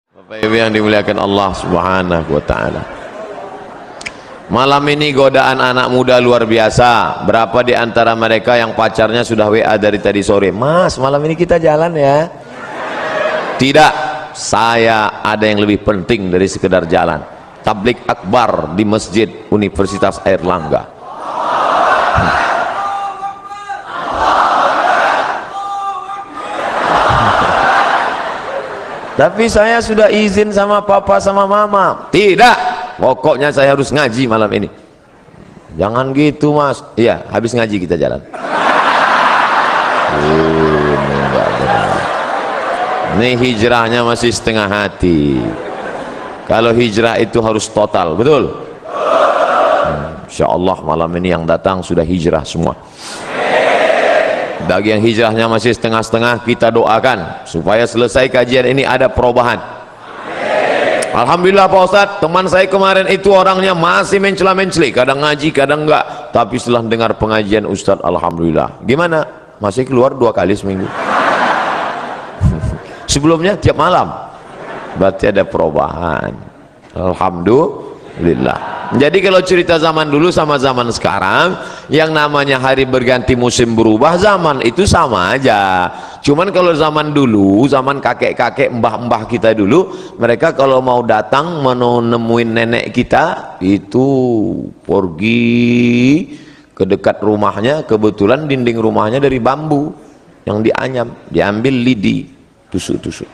Bapak Ibu yang dimuliakan Allah Subhanahu wa taala. Malam ini godaan anak muda luar biasa. Berapa di antara mereka yang pacarnya sudah WA dari tadi sore? Mas, malam ini kita jalan ya? Tidak, saya ada yang lebih penting dari sekedar jalan. Tablik akbar di Masjid Universitas Airlangga. Tapi saya sudah izin sama papa sama mama. Tidak, pokoknya saya harus ngaji malam ini. Jangan gitu mas. Iya, habis ngaji kita jalan. Ini hijrahnya masih setengah hati. Kalau hijrah itu harus total, betul? Insya Allah malam ini yang datang sudah hijrah semua. Bagi yang hijrahnya masih setengah-setengah, kita doakan supaya selesai kajian ini ada perubahan. Alhamdulillah Pak Ustadz, teman saya kemarin itu orangnya masih mencela-menceli, kadang ngaji kadang enggak, tapi setelah dengar pengajian Ustadz, alhamdulillah. Gimana? Masih keluar 2 kali seminggu. Sebelumnya tiap malam. Berarti ada perubahan. Alhamdulillah. Jadi kalau cerita zaman dulu sama zaman sekarang, yang namanya hari berganti musim berubah, zaman itu sama aja. Cuman kalau zaman dulu, zaman kakek-kakek, mbah-mbah kita dulu, mereka kalau mau datang menemuin nenek kita, itu pergi ke dekat rumahnya, kebetulan dinding rumahnya dari bambu yang dianyam, diambil lidi, tusuk-tusuk.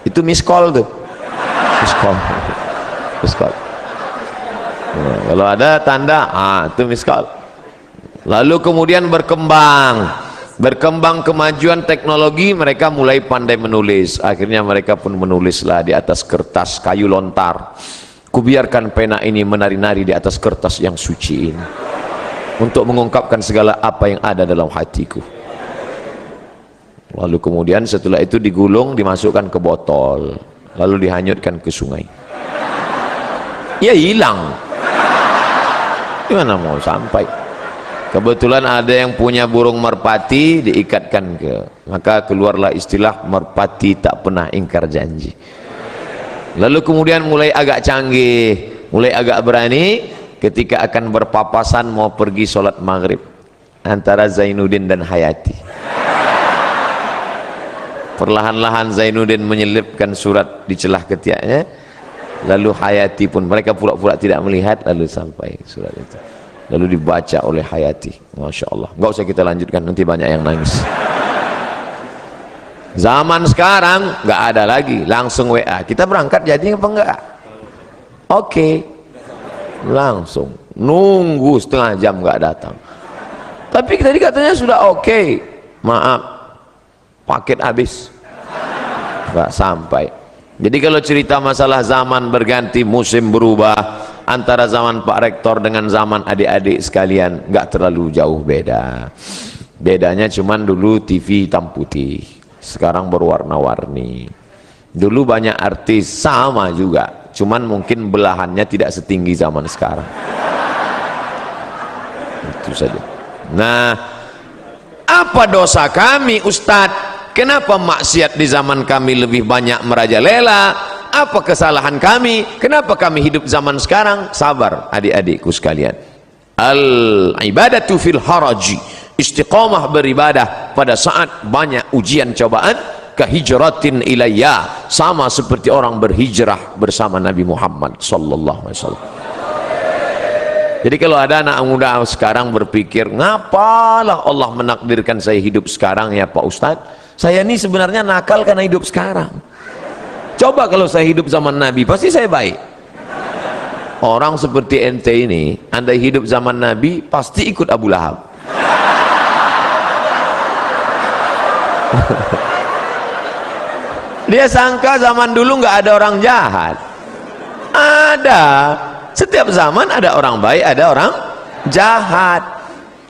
Itu miskol tuh, miskol. Miskol. Nah, kalau ada tanda, itu miskol. Lalu kemudian berkembang kemajuan teknologi, mereka mulai pandai menulis. Akhirnya mereka pun menulislah di atas kertas kayu lontar. Kubiarkan pena ini menari-nari di atas kertas yang suci ini untuk mengungkapkan segala apa yang ada dalam hatiku. Lalu kemudian setelah itu digulung, dimasukkan ke botol, lalu dihanyutkan ke sungai. Ya hilang. Gimana mau sampai? Kebetulan ada yang punya burung merpati, diikatkan maka keluarlah istilah merpati tak pernah ingkar janji. Lalu kemudian mulai agak canggih, mulai agak berani ketika akan berpapasan mau pergi sholat maghrib antara Zainuddin dan Hayati. Perlahan-lahan Zainuddin menyelipkan surat di celah ketiaknya, lalu Hayati pun, mereka pura-pura tidak melihat, lalu sampai surat itu, lalu dibaca oleh Hayati. Masya Allah, nggak usah kita lanjutkan, nanti banyak yang nangis. Zaman sekarang nggak ada lagi, langsung WA, kita berangkat jadi apa enggak? Oke, langsung nunggu setengah jam nggak datang. Tapi tadi katanya sudah oke. Maaf, paket habis, nggak sampai. Jadi kalau cerita masalah zaman berganti, musim berubah, antara zaman Pak Rektor dengan zaman adik-adik sekalian nggak terlalu jauh beda. Bedanya cuman dulu TV hitam putih, sekarang berwarna-warni. Dulu banyak artis sama juga, cuman mungkin belahannya tidak setinggi zaman sekarang. Itu saja. Nah, apa dosa kami Ustadz? Kenapa maksiat di zaman kami lebih banyak merajalela? Apa kesalahan kami? Kenapa kami hidup zaman sekarang? Sabar adik-adikku sekalian. Al-ibadatu fil haraji, istiqamah beribadah pada saat banyak ujian cobaan, kahijratin ilayya, sama seperti orang berhijrah bersama Nabi Muhammad sallallahu alaihi wasallam. Jadi kalau ada anak muda sekarang berpikir, ngapalah Allah menakdirkan saya hidup sekarang ya Pak Ustadz? Saya ini sebenarnya nakal karena hidup sekarang. Coba kalau saya hidup zaman Nabi, pasti saya baik. Orang seperti ente ini, andai hidup zaman Nabi, pasti ikut Abu Lahab. Dia sangka zaman dulu nggak ada orang jahat. Ada. Setiap zaman ada orang baik, ada orang jahat.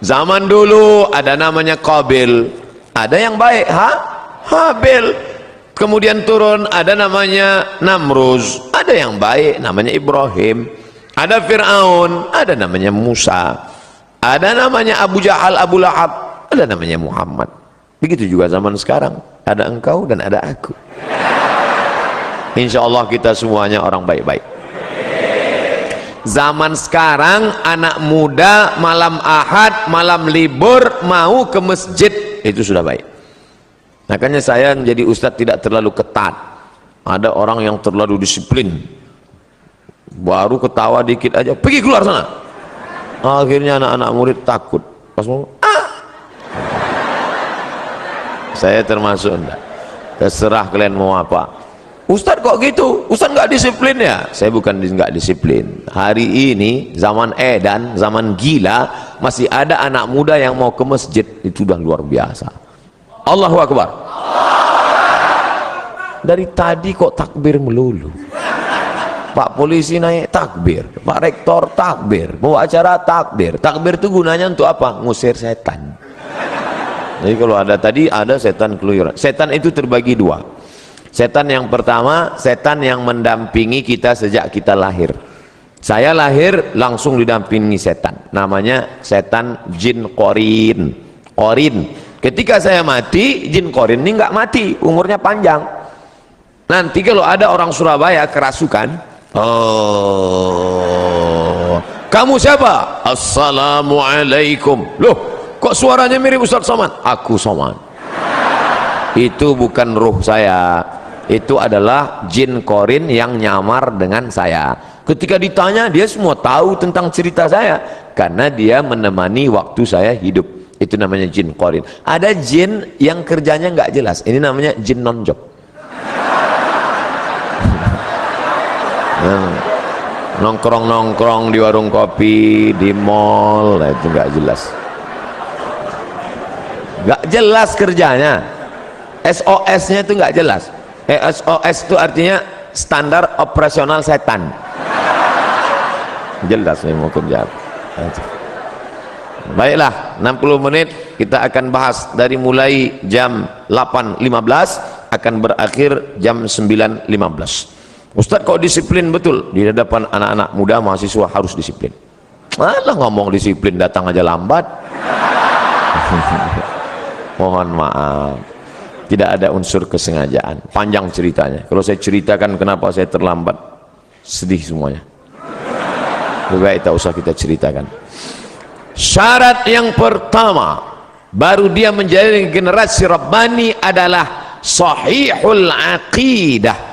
Zaman dulu ada namanya Qabil, ada yang baik, Habil. Kemudian turun ada namanya Namruz, ada yang baik namanya Ibrahim. Ada Fir'aun, ada namanya Musa. Ada namanya Abu Jahal, Abu Lahab, ada namanya Muhammad. Begitu juga zaman sekarang, ada engkau dan ada aku. Insya Allah kita semuanya orang baik-baik. Zaman sekarang anak muda malam Ahad, malam libur mau ke masjid, itu sudah baik. Makanya saya menjadi ustadz tidak terlalu ketat. Ada orang yang terlalu disiplin, baru ketawa dikit aja pergi keluar sana. Akhirnya anak-anak murid takut pas mau saya termasuk enggak, terserah kalian mau apa. Ustadz kok gitu? Ustadz nggak disiplin ya? Saya bukan nggak disiplin. Hari ini zaman edan, zaman gila, masih ada anak muda yang mau ke masjid, itu sudah luar biasa. Allahu Akbar. Dari tadi kok takbir melulu. Pak polisi naik takbir, Pak rektor takbir, bawa acara takbir. Takbir itu gunanya untuk apa? Ngusir setan. Jadi kalau ada tadi ada setan keluyuran. Setan itu terbagi dua. Setan yang pertama, setan yang mendampingi kita sejak kita lahir. Saya lahir langsung didampingi setan. Namanya setan jin korin. Korin. Ketika saya mati, jin korin ini nggak mati, umurnya panjang. Nanti kalau ada orang Surabaya kerasukan, oh, kamu siapa? Assalamualaikum. Loh, kok suaranya mirip Ustaz Somad? Aku Somad. Itu bukan ruh saya, itu adalah jin korin yang nyamar dengan saya. Ketika ditanya, dia semua tahu tentang cerita saya karena dia menemani waktu saya hidup. Itu namanya jin korin. Ada jin yang kerjanya nggak jelas, ini namanya jin non-job. Nongkrong-nongkrong di warung kopi, di mall, itu nggak jelas. Nggak jelas kerjanya. SOS-nya itu nggak jelas. SOS itu artinya standar operasional setan. Jelas nih mau kerja. Baiklah, 60 menit kita akan bahas dari mulai jam 8.15 akan berakhir jam 9.15. Ustadz kok disiplin betul? Di hadapan anak-anak muda mahasiswa harus disiplin. Alah ngomong disiplin datang aja lambat. Mohon maaf, tidak ada unsur kesengajaan. Panjang ceritanya, kalau saya ceritakan kenapa saya terlambat, sedih semuanya. Lebih baik tak usah kita ceritakan. Syarat yang pertama baru dia menjadi generasi Rabbani adalah sahihul aqidah.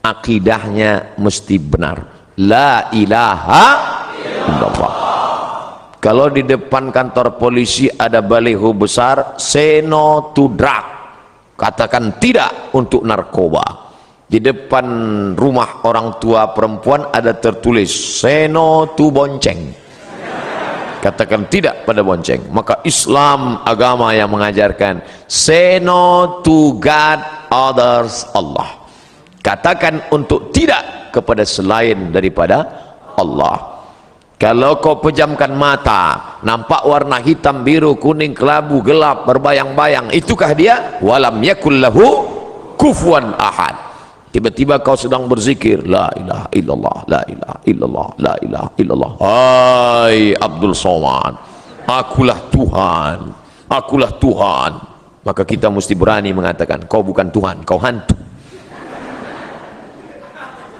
Akidahnya mesti benar, la ilaha illallah. Kalau di depan kantor polisi ada baliho besar, say no to drug, katakan tidak untuk narkoba. Di depan rumah orang tua perempuan ada tertulis say no to bonceng, katakan tidak pada bonceng. Maka Islam agama yang mengajarkan say no to God, others, Allah, katakan untuk tidak kepada selain daripada Allah. Kalau kau pejamkan mata, nampak warna hitam, biru, kuning, kelabu, gelap, berbayang-bayang, itukah dia? Walam yakul lahu kufuwan ahad. Tiba-tiba kau sedang berzikir, la ilaha illallah, la ilaha illallah, la ilaha illallah. Hai Abdul Somad, akulah Tuhan, akulah Tuhan. Maka kita mesti berani mengatakan, kau bukan Tuhan, kau hantu.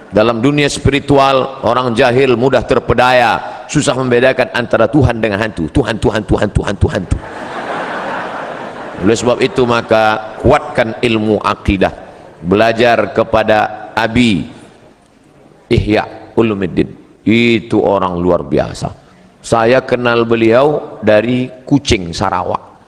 Dalam dunia spiritual, orang jahil mudah terpedaya, susah membedakan antara Tuhan dengan hantu. Tuhan, Tuhan, Tuhan, Tuhan, Tuhan, Tuhan. Oleh sebab itu maka kuatkan ilmu akidah, belajar kepada Abi Ihya Ulumuddin. Itu orang luar biasa. Saya kenal beliau dari Kucing, Sarawak.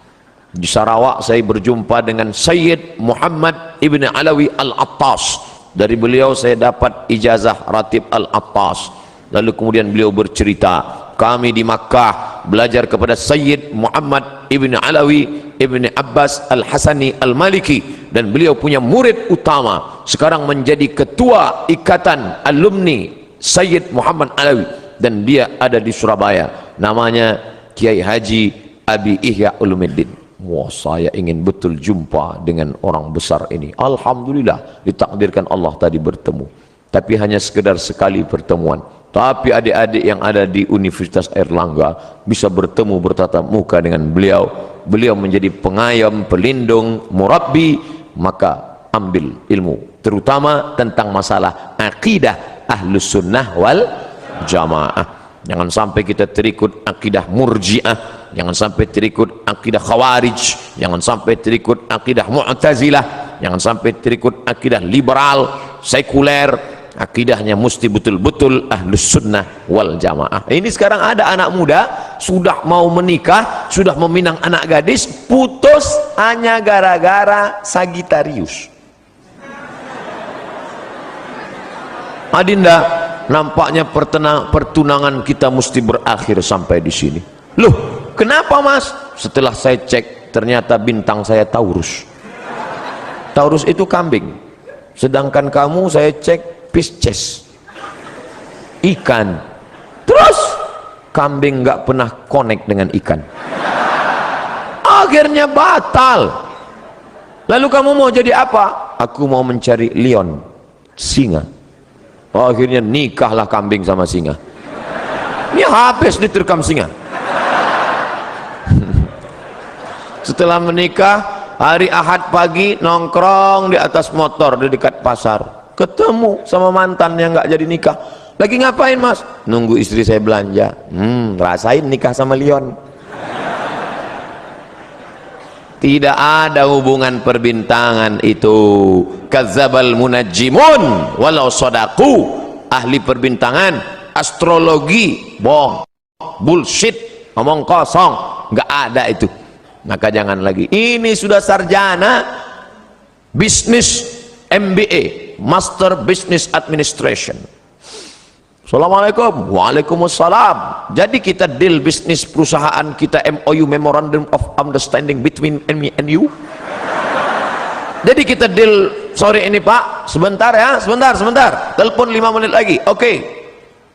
Di Sarawak saya berjumpa dengan Sayyid Muhammad Ibn Alawi Al-Attas. Dari beliau saya dapat ijazah Ratib Al-Attas. Lalu kemudian beliau bercerita, kami di Makkah belajar kepada Sayyid Muhammad Ibn Alawi Ibn Abbas Al-Hasani Al-Maliki, dan beliau punya murid utama, sekarang menjadi ketua ikatan alumni Sayyid Muhammad Alawi, dan dia ada di Surabaya, namanya Kiai Haji Abi Ihya Ulumuddin. Wah, saya ingin betul jumpa dengan orang besar ini. Alhamdulillah ditakdirkan Allah tadi bertemu, tapi hanya sekedar sekali pertemuan. Tapi adik-adik yang ada di Universitas Airlangga bisa bertemu bertatap muka dengan beliau. Beliau menjadi pengayom, pelindung, murabbi. Maka ambil ilmu, terutama tentang masalah akidah ahlus sunnah wal jamaah. Jangan sampai kita terikut akidah murji'ah, jangan sampai terikut akidah khawarij, jangan sampai terikut akidah mu'tazilah, jangan sampai terikut akidah liberal, sekuler. Akidahnya mesti betul-betul ahlus sunnah wal jamaah. Ini sekarang ada anak muda sudah mau menikah, sudah meminang anak gadis, putus hanya gara-gara Sagittarius. Adinda, nampaknya pertunangan kita mesti berakhir sampai di sini. Loh, kenapa mas? Setelah saya cek, ternyata bintang saya Taurus. Taurus itu kambing, sedangkan kamu saya cek Pisces, ikan. Terus kambing nggak pernah connect dengan ikan, akhirnya batal. Lalu kamu mau jadi apa? Aku mau mencari lion, singa. Akhirnya nikahlah kambing sama singa. Ini habis diterkam singa. Setelah menikah, hari Ahad pagi nongkrong di atas motor di dekat pasar, ketemu sama mantan yang nggak jadi nikah. Lagi ngapain mas? Nunggu istri saya belanja. Rasain nikah sama lion. Tidak ada hubungan perbintangan itu. Kadzabal munajjimun walau sadaku. Ahli perbintangan, astrologi, bohong, bullshit, omong kosong, nggak ada itu. Maka jangan lagi. Ini sudah sarjana bisnis MBA, Master Business Administration. Assalamualaikum. Waalaikumsalam. Jadi kita deal bisnis perusahaan kita, MOU, Memorandum of Understanding between me and you. Jadi kita deal sore ini pak, sebentar ya, sebentar, telepon 5 menit lagi. Oke.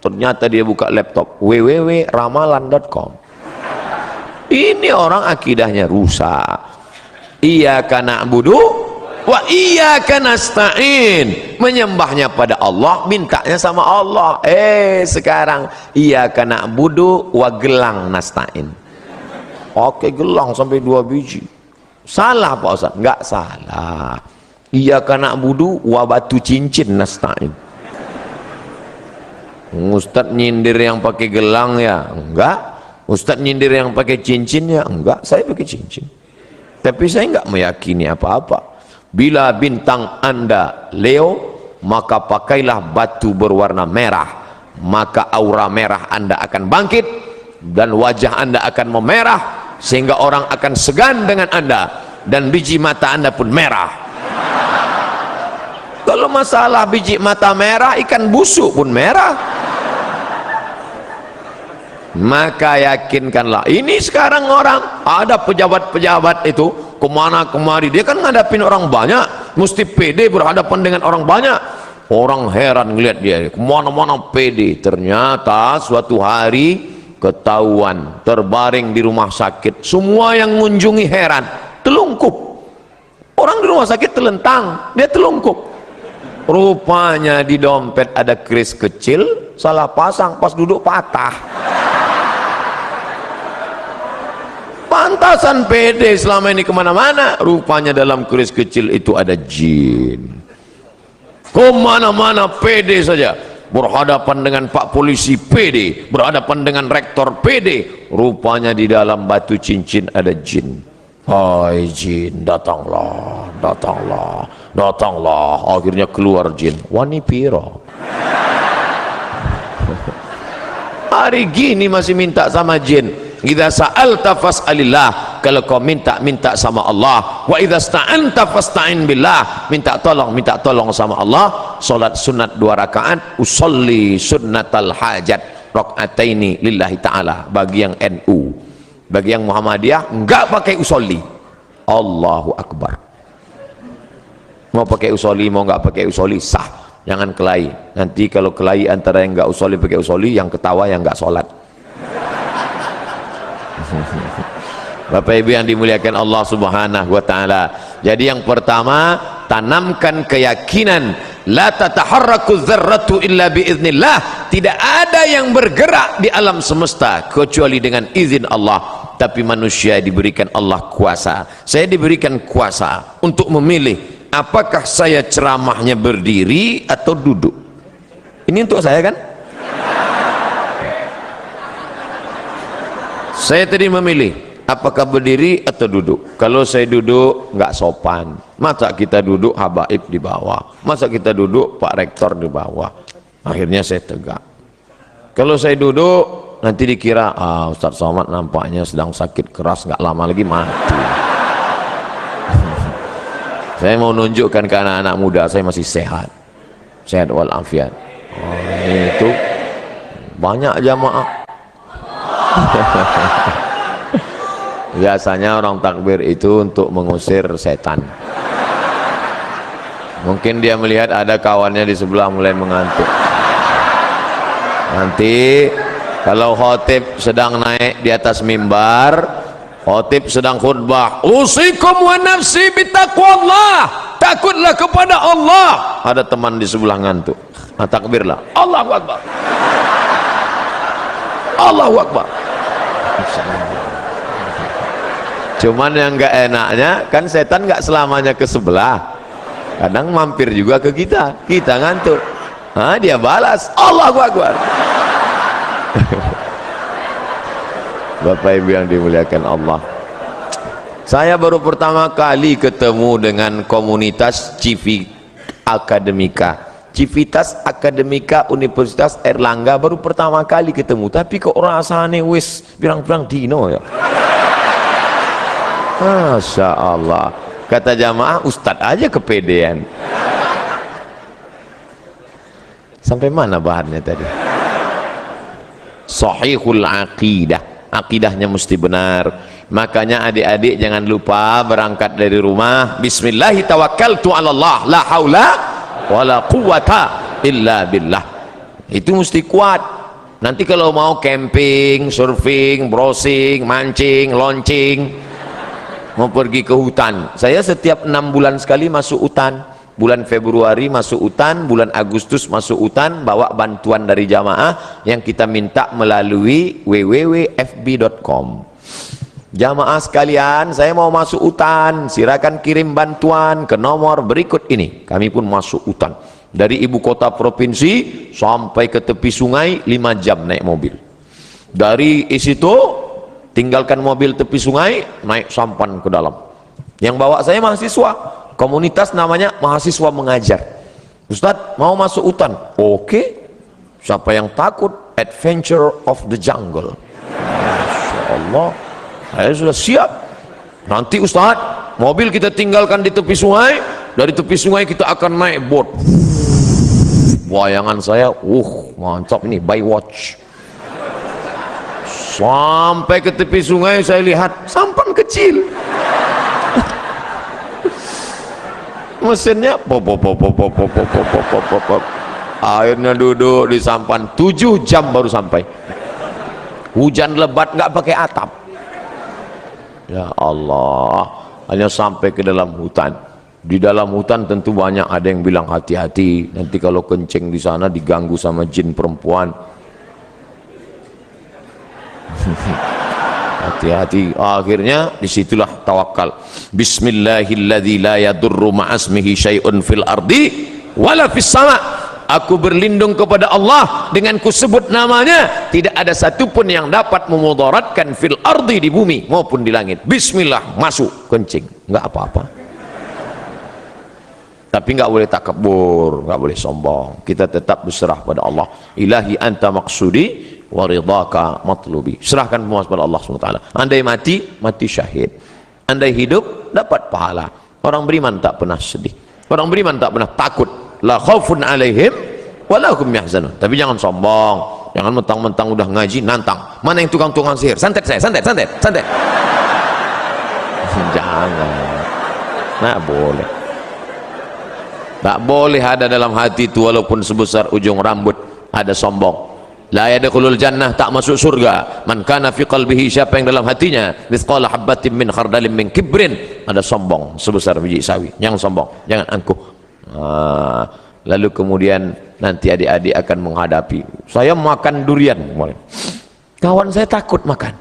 Ternyata dia buka laptop, www.ramalan.com. Ini orang akidahnya rusak. Iyyaka na'budu wa iyyaka nasta'in, menyembahnya pada Allah, mintanya sama Allah. Sekarang iyyaka na'budu wa gelang nasta'in. Oke, gelang sampai 2 biji. Salah Pak Ustaz? Enggak salah. Iyyaka na'budu wa batu cincin nasta'in. Ustaz nyindir yang pakai gelang ya? Enggak. Ustaz nyindir yang pakai cincin ya? Enggak, saya pakai cincin. Tapi saya enggak meyakini apa-apa. Bila bintang anda Leo, maka pakailah batu berwarna merah, maka aura merah anda akan bangkit dan wajah anda akan memerah sehingga orang akan segan dengan anda dan biji mata anda pun merah. Kalau masalah biji mata merah, ikan busuk pun merah. Maka yakinkanlah. Ini sekarang orang ada pejabat-pejabat itu kemana kemari, dia kan ngadapin orang banyak, mesti pede berhadapan dengan orang banyak. Orang heran ngeliat dia kemana-mana pede. Ternyata suatu hari ketahuan terbaring di rumah sakit. Semua yang mengunjungi heran, telungkup. Orang di rumah sakit telentang, dia telungkup. Rupanya di dompet ada kris kecil, salah pasang, pas duduk patah. Pantasan pede selama ini kemana-mana, rupanya dalam keris kecil itu ada jin. Kemana-mana pede saja, berhadapan dengan Pak Polisi pede, berhadapan dengan Rektor pede, rupanya di dalam batu cincin ada jin. Hai jin, datanglah, datanglah, datanglah. Akhirnya keluar jin, wani piro. Hari gini masih minta sama jin. Idza sa'alta fas'alillah, kalau kau minta sama Allah. Wa idza sta'anta fasta'in billah, minta tolong sama Allah. Salat sunat 2 rakaat, usolli sunnatal hajat rakaataini lillahi ta'ala. Bagi yang NU, bagi yang Muhammadiyah enggak pakai usolli. Allahu akbar. Mau pakai usolli mau enggak pakai usolli sah, jangan kelahi. Nanti kalau kelahi antara yang enggak usolli pakai usolli, yang ketawa yang enggak sholat. Bapak Ibu yang dimuliakan Allah Subhanahu wa taala. Jadi yang pertama, tanamkan keyakinan la tataharraku dzarratu illa biiznillah. Tidak ada yang bergerak di alam semesta kecuali dengan izin Allah. Tapi manusia diberikan Allah kuasa. Saya diberikan kuasa untuk memilih apakah saya ceramahnya berdiri atau duduk? Ini untuk saya kan? Saya tadi memilih apakah berdiri atau duduk. Kalau saya duduk nggak sopan. Masa kita duduk habaib di bawah, masa kita duduk Pak Rektor di bawah. Akhirnya saya tegak. Kalau saya duduk nanti dikira Ustadz Somad nampaknya sedang sakit keras, nggak lama lagi mati. Saya mau nunjukkan ke anak-anak muda saya masih sehat walafiat. Itu banyak jamaah. Biasanya orang takbir itu untuk mengusir setan. Mungkin dia melihat ada kawannya di sebelah mulai mengantuk. Nanti kalau khotib sedang naik di atas mimbar, khotib sedang khutbah, usikum wa nafsi bitaqwallah, takutlah kepada Allah. Ada teman di sebelah ngantuk, takbirlah, Allahu Akbar, Allahu Akbar. Cuman yang gak enaknya kan setan gak selamanya ke sebelah, kadang mampir juga ke kita ngantuk, dia balas Allahu Akbar. Bapak Ibu yang dimuliakan Allah, saya baru pertama kali ketemu dengan komunitas Civitas Akademika Universitas Erlangga, baru pertama kali ketemu, tapi kok rasanya wis pirang-pirang dino ya. Masya Allah, kata jamaah Ustadz aja kepedean. Sampai mana bahannya tadi? Sahihul aqidah, akidahnya mesti benar. Makanya adik-adik jangan lupa berangkat dari rumah, bismillahi tawakkaltu ala Allah, la haula wala quwata illa billah. Itu mesti kuat. Nanti kalau mau camping, surfing, browsing, mancing, launching, mau pergi ke hutan, saya setiap 6 bulan sekali masuk hutan. Bulan Februari masuk hutan, bulan Agustus masuk hutan, bawa bantuan dari jamaah yang kita minta melalui www.fb.com. Jamaah sekalian, saya mau masuk hutan, silakan kirim bantuan ke nomor berikut ini. Kami pun masuk hutan dari ibu kota provinsi sampai ke tepi sungai 5 jam naik mobil. Dari situ tinggalkan mobil tepi sungai, naik sampan ke dalam. Yang bawa saya mahasiswa, komunitas namanya Mahasiswa Mengajar. Ustadz mau masuk hutan? Oke. Siapa yang takut? Adventure of the Jungle. Masya Allah, saya sudah siap. Nanti Ustadz, mobil kita tinggalkan di tepi sungai, dari tepi sungai kita akan naik boat. Bayangan saya, mantap ini, by watch. Sampai ke tepi sungai saya lihat sampan kecil. Mesinnya airnya duduk di sampan 7 jam baru sampai. Hujan lebat nggak pakai atap. Ya Allah, hanya sampai ke dalam hutan. Di dalam hutan tentu banyak ada yang bilang hati-hati, nanti kalau kencing di sana diganggu sama jin perempuan. Hati-hati. Akhirnya disitulah tawakal. Bismillahilladzi la yadurru ma'asmihi syai'un fil ardi wala fis sama. Aku berlindung kepada Allah dengan kusebut namanya, tidak ada satupun yang dapat memudaratkan fil ardi, di bumi maupun di langit. Bismillah, masuk kencing, nggak apa-apa. Tapi nggak boleh takabur, nggak boleh sombong. Kita tetap berserah pada Allah. Ilahi anta maksudi wa ridhaka matlubi. Serahkan semua kepada Allah SWT. Andai mati, mati syahid. Andai hidup, dapat pahala. Orang beriman tak pernah sedih, orang beriman tak pernah takut. La khaufun alaihim wa lahum yahzanun. Tapi jangan sombong, jangan mentang-mentang udah ngaji nantang. Mana yang tukang-tukang sihir? Santet saya, santet. Jangan, nggak boleh. Tak boleh ada dalam hati itu walaupun sebesar ujung rambut ada sombong. La yadkhulul jannah, tak masuk surga. Man kana fi qalbihi, siapa yang dalam hatinya mithqala habbatin min khardalin min kibrin, ada sombong sebesar biji sawi. Jangan sombong, jangan angkuh. Lalu kemudian nanti adik-adik akan menghadapi, saya makan durian kemarin, kawan saya takut makan.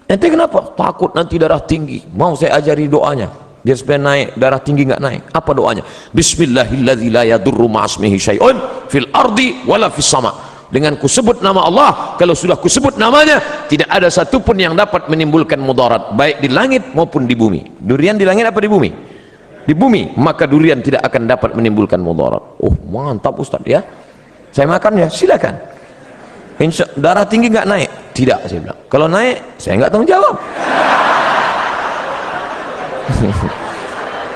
Nanti kenapa? Takut nanti darah tinggi. Mau saya ajari doanya. Dia supaya naik, darah tinggi nggak naik. Apa doanya? Bismillahilladzi la yadurru ma'asmihi syai'un fil ardi wala fis sama. Dengan kusebut nama Allah, kalau sudah kusebut namanya, tidak ada satupun yang dapat menimbulkan mudarat, baik di langit maupun di bumi. Durian di langit apa di bumi? Di bumi, maka durian tidak akan dapat menimbulkan mudarat. Oh, mantap Ustaz ya. Saya makan ya, silakan. Darah tinggi nggak naik? Tidak, saya bilang. Kalau naik, saya nggak tanggung jawab.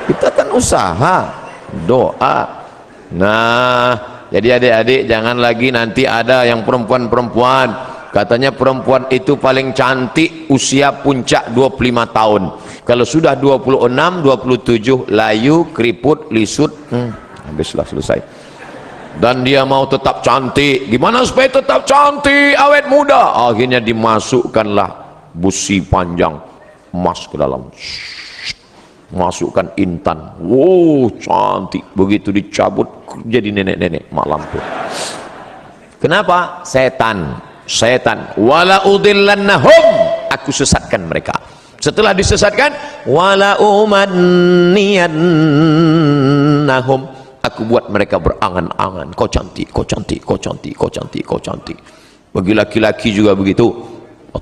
Kita kan usaha, doa. Nah, jadi adik-adik jangan lagi nanti ada yang perempuan-perempuan katanya perempuan itu paling cantik usia puncak 25 tahun. Kalau sudah 26, 27 layu, keriput, lisut, habislah, selesai. Dan dia mau tetap cantik. Gimana supaya tetap cantik, awet muda? Akhirnya dimasukkanlah busi panjang emas ke dalam. Masukkan intan. Wow, cantik. Begitu dicabut jadi nenek-nenek mak lampir. Kenapa? Setan. Wala udillannahum, aku sesatkan mereka. Setelah disesatkan, wala umanniyannahum, aku buat mereka berangan-angan. Kau cantik, kau cantik, kau cantik, kau cantik, kau cantik. Bagi laki-laki juga begitu.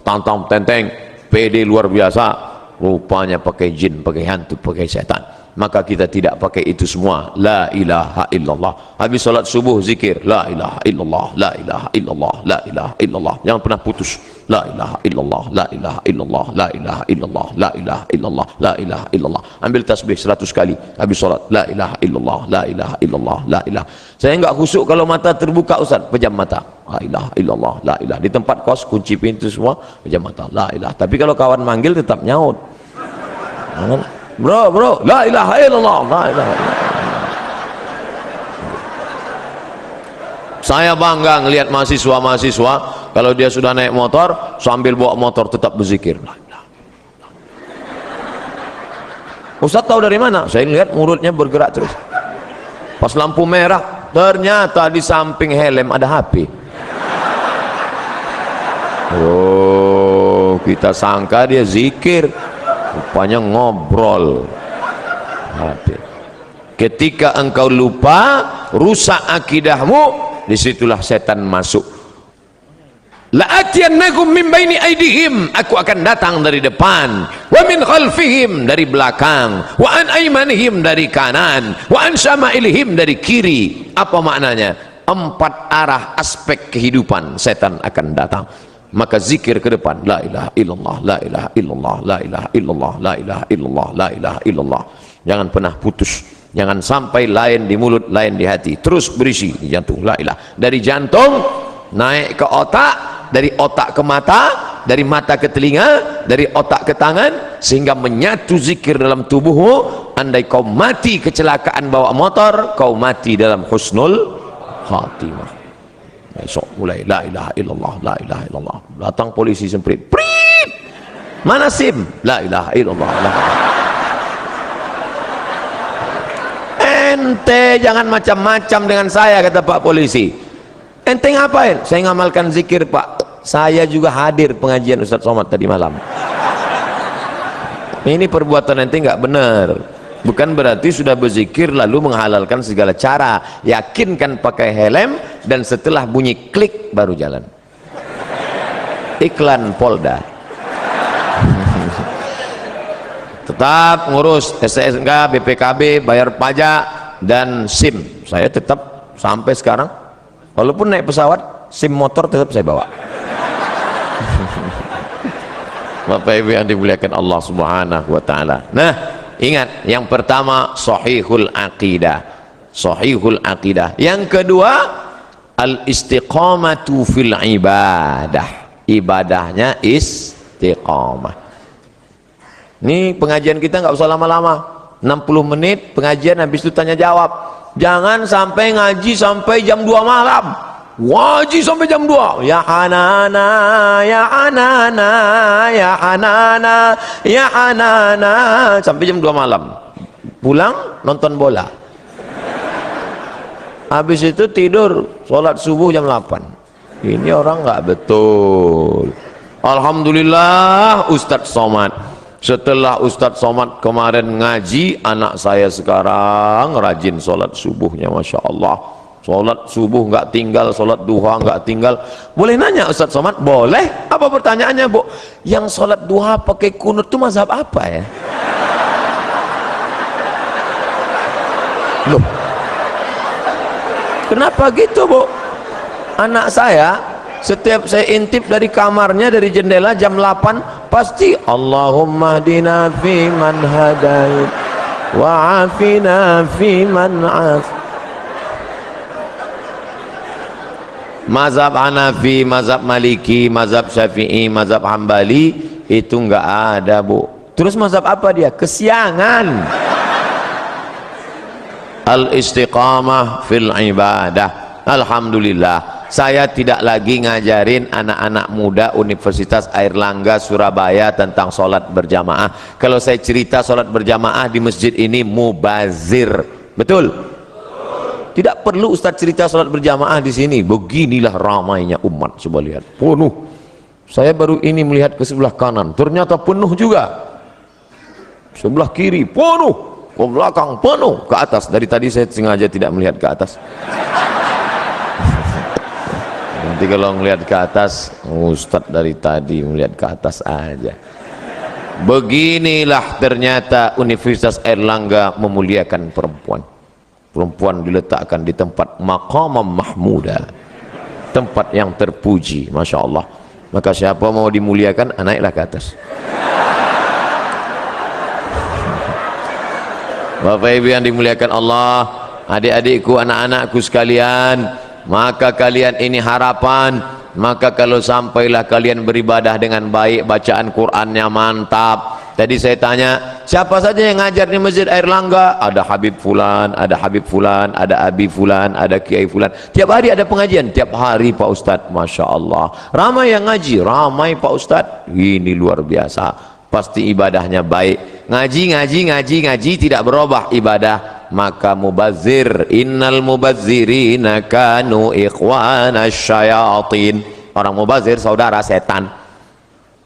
Tantang tenteng, pede luar biasa. Rupanya pakai jin, pakai hantu, pakai setan. Maka kita tidak pakai itu semua. La ilaha illallah. Habis salat subuh zikir, la ilaha illallah, la ilaha illallah, la ilaha illallah. Jangan pernah putus. La ilaha illallah, la ilaha illallah, la ilaha illallah, la ilaha illallah, la ilaha illallah. Ambil tasbih 100 kali habis salat. La ilaha illallah, la ilaha illallah, la ilaha. Saya enggak khusyuk kalau mata terbuka Ustaz, pejam mata. La ilaha illallah, la ilaha. Di tempat kos kunci pintu semua, pejam mata. La ilaha. Tapi kalau kawan manggil tetap nyaut. Bro, la ilaha illallah, la ilaha illallah. Saya bangga ngelihat mahasiswa kalau dia sudah naik motor, sambil bawa motor tetap berzikir. Ustaz tahu dari mana? Saya lihat mulutnya bergerak terus. Pas lampu merah, ternyata di samping helm ada HP. Oh, kita sangka dia zikir, rupanya ngobrol. Ketika engkau lupa, rusak akidahmu, disitulah setan masuk. La'atiyannakum min baini aidihim, aku akan datang dari depan, wa min khalfihim, dari belakang, wa an aymanihim, dari kanan, wa an syama'ilihim, dari kiri. Apa maknanya? 4 arah aspek kehidupan setan akan datang. Maka zikir ke depan, la ilaha illallah, la ilaha illallah, la ilaha illallah, la ilaha illallah, la ilaha illallah. Jangan pernah putus. Jangan sampai lain di mulut, lain di hati. Terus berisi di jantung, la ilaha. Dari jantung naik ke otak, dari otak ke mata, dari mata ke telinga, dari otak ke tangan, sehingga menyatu zikir dalam tubuhmu. Andai kau mati kecelakaan bawa motor, kau mati dalam husnul khatimah. Besok mulai la ilaha illallah, la ilaha illallah. Datang polisi semprit, prit, mana SIM? La ilaha illallah, la ilaha. Ente jangan macam-macam dengan saya, kata Pak Polisi. Ente ngapain? Saya ngamalkan zikir Pak. Saya juga hadir pengajian Ustaz Somad tadi malam. Ini perbuatan ente nggak benar. Bukan berarti sudah berzikir lalu menghalalkan segala cara. Yakinkan pakai helm, dan setelah bunyi klik baru jalan. Iklan Polda. Tetap ngurus STNK, BPKB, bayar pajak dan SIM. Saya tetap sampai sekarang, walaupun naik pesawat, SIM motor tetap saya bawa. Bapak Ibu yang dimuliakan Allah Subhanahu wa taala. Nah, ingat, yang pertama sahihul aqidah. Sahihul aqidah. Yang kedua, al istiqamatu fil ibadah. Ibadahnya istiqamah. Ini pengajian kita nggak usah lama-lama, 60 menit pengajian, habis itu tanya jawab. Jangan sampai ngaji sampai jam 2 malam. Ngaji sampai jam 2. Ya Hanana, ya Hanana, ya Hanana, ya Hanana, sampai jam 2 malam. Pulang nonton bola. Habis itu tidur, sholat subuh jam 8. Ini orang nggak betul. Alhamdulillah Ustadz Somad Setelah Ustadz Somad kemarin ngaji, anak saya sekarang rajin sholat subuhnya, Masya Allah. Sholat subuh nggak tinggal, sholat duha nggak tinggal. Boleh nanya Ustadz Somad? Boleh. Apa pertanyaannya, Bu? Yang sholat duha pakai kunut itu mazhab apa ya? Loh, kenapa gitu, Bu? Anak saya setiap saya intip dari kamarnya, dari jendela jam 8 pasti Allahumma hdina fi man hadait wa afina fi man af. Mazhab Hanafi, mazhab Maliki, mazhab Syafi'i, mazhab Hambali itu enggak ada, Bu. Terus mazhab apa dia? Kesiangan. Al-istiqamah fil ibadah. Alhamdulillah, saya tidak lagi ngajarin anak-anak muda Universitas Airlangga Surabaya tentang sholat berjamaah. Kalau saya cerita sholat berjamaah di masjid ini mubazir, betul? Tidak perlu Ustaz cerita sholat berjamaah di sini. Beginilah ramainya umat, coba lihat, penuh. Saya baru ini melihat ke sebelah kanan, ternyata penuh juga. Sebelah kiri penuh, ke belakang penuh, ke atas. Dari tadi saya sengaja tidak melihat ke atas. Nanti kalau melihat ke atas, Ustadz dari tadi melihat ke atas aja. Beginilah ternyata Universitas Airlangga memuliakan perempuan. Perempuan diletakkan di tempat maqamam mahmuda, tempat yang terpuji, Masya Allah. Maka siapa mau dimuliakan, naiklah ke atas. Bapak Ibu yang dimuliakan Allah, adik-adikku, anak-anakku sekalian, maka kalian ini harapan. Maka kalau sampailah kalian beribadah dengan baik, bacaan Qur'annya mantap. Tadi saya tanya, siapa saja yang ngajar di Masjid Airlangga? Ada Habib Fulan, ada Habib Fulan, ada Abi Fulan, ada Kiai Fulan. Tiap hari ada pengajian, tiap hari Pak Ustadz. Masya Allah, ramai yang ngaji, ramai Pak Ustadz. Ini luar biasa, pasti ibadahnya baik. Ngaji tidak berubah ibadah, maka mubazir. Innal mubazzirina kanu ikhwana syayatin. Orang mubazir saudara setan.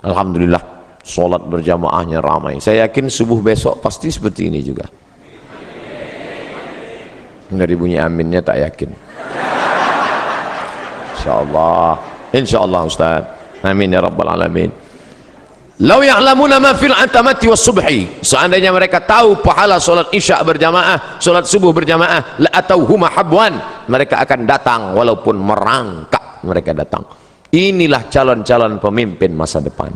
Alhamdulillah, sholat berjamaahnya ramai. Saya yakin subuh besok pasti seperti ini juga. Dari bunyi aminnya tak yakin. Insyaallah Ustaz. Amin ya rabbal alamin. Lau ya'lamuna ma fil atamati was subhi, seandainya mereka tahu pahala solat isya berjamaah, solat subuh berjamaah, la atauhuma habwan, mereka akan datang walaupun merangkak, mereka datang. Inilah calon-calon pemimpin masa depan.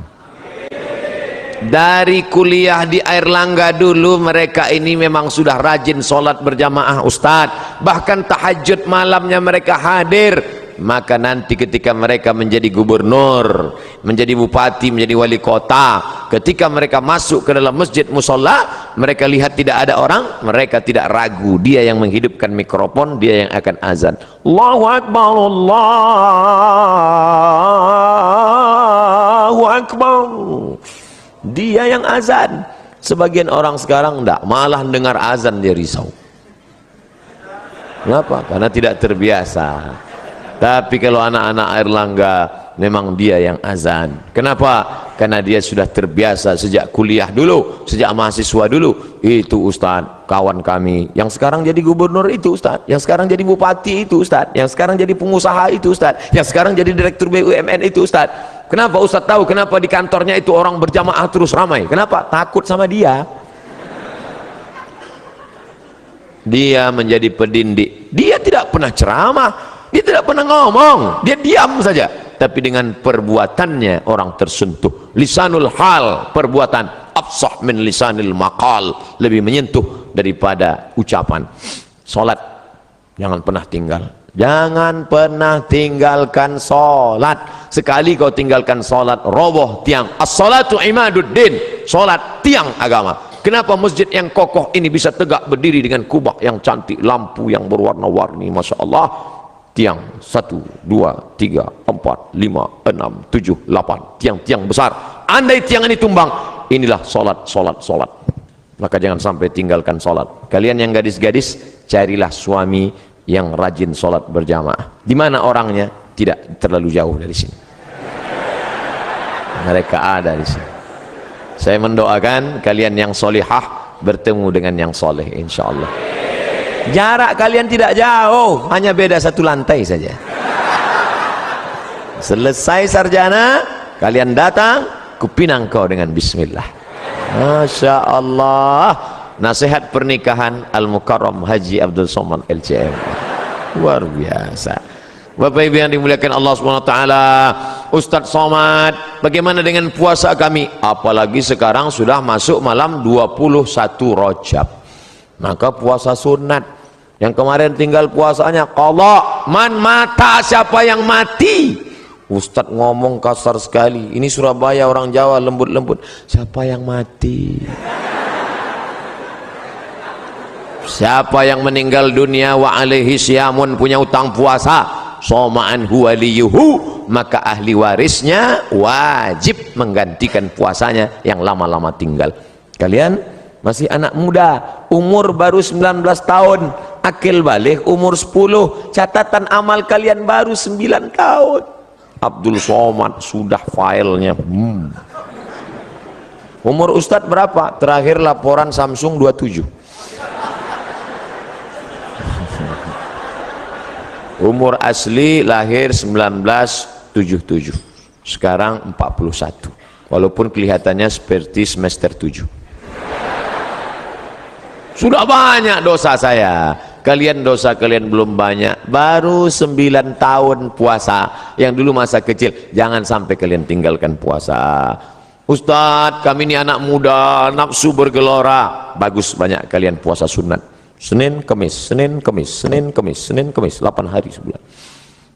Dari kuliah di Airlangga dulu, mereka ini memang sudah rajin solat berjamaah Ustadz, bahkan tahajud malamnya mereka hadir. Maka nanti ketika mereka menjadi gubernur, menjadi bupati, menjadi wali kota, ketika mereka masuk ke dalam masjid musola, mereka lihat tidak ada orang, mereka tidak ragu, dia yang menghidupkan mikrofon, dia yang akan azan. Allahu Akbar, Allahu Akbar. Dia yang azan. Sebagian orang sekarang enggak, malah dengar azan dia risau. Kenapa? Karena tidak terbiasa. Tapi kalau anak-anak Airlangga memang dia yang azan. Kenapa? Karena dia sudah terbiasa sejak kuliah dulu, sejak mahasiswa dulu. Itu Ustadz, kawan kami yang sekarang jadi gubernur itu Ustadz, yang sekarang jadi bupati itu Ustadz, yang sekarang jadi pengusaha itu Ustadz, yang sekarang jadi direktur BUMN itu Ustadz. Kenapa Ustadz tahu? Kenapa di kantornya itu orang berjamaah terus ramai? Kenapa? Takut sama dia. Dia menjadi pendindik. Dia tidak pernah ceramah, dia tidak pernah ngomong, dia diam saja. Tapi dengan perbuatannya orang tersentuh. Lisanul hal, perbuatan, afsah min lisanil maqal, lebih menyentuh daripada ucapan. Salat jangan pernah tinggal. Jangan pernah tinggalkan salat. Sekali kau tinggalkan salat, roboh tiang. As-salatu imaduddin. Salat tiang agama. Kenapa masjid yang kokoh ini bisa tegak berdiri dengan kubah yang cantik, lampu yang berwarna-warni, Masya Allah. Tiang 1, 2, 3, 4, 5, 6, 7, 8. Tiang-tiang besar. Andai tiang ini tumbang, inilah salat. Maka jangan sampai tinggalkan salat. Kalian yang gadis-gadis, carilah suami yang rajin salat berjamaah. Di mana orangnya? Tidak terlalu jauh dari sini. Mereka ada di sini. Saya mendoakan kalian yang solihah bertemu dengan yang soleh insyaallah. Jarak kalian tidak jauh, hanya beda satu lantai saja. Selesai sarjana, kalian datang, kupinang kau dengan bismillah. Masya Allah. Nasihat pernikahan Al-Mukarram Haji Abdul Somad LCM, luar biasa. Bapak Ibu yang dimuliakan Allah SWT, Ustadz Somad, bagaimana dengan puasa kami? Apalagi sekarang sudah masuk malam 21 Rajab, maka puasa sunat. Yang kemarin tinggal puasanya qadha. Man mata, siapa yang mati? Ustadz ngomong kasar sekali. Ini Surabaya, orang Jawa lembut-lembut. Siapa yang mati? Siapa yang meninggal dunia wa alaihi syamun, punya utang puasa, soma'an huwa liyuhu, maka ahli warisnya wajib menggantikan puasanya yang lama-lama tinggal. Kalian masih anak muda, umur baru 19 tahun, akil balik umur 10, catatan amal kalian baru 9 tahun. Abdul Somad sudah filenya. Umur Ustadz berapa? Terakhir laporan Samsung 27. Umur asli lahir 1977, sekarang 41, walaupun kelihatannya seperti semester 7. Sudah banyak dosa saya, kalian dosa kalian belum banyak, baru 9 tahun puasa. Yang dulu masa kecil, jangan sampai kalian tinggalkan puasa. Ustadz, kami ini anak muda, nafsu bergelora. Bagus, banyak kalian puasa sunat. Senin, Kamis, Senin, Kamis, Senin, Kamis, Senin, Kamis, 8 hari sebulan.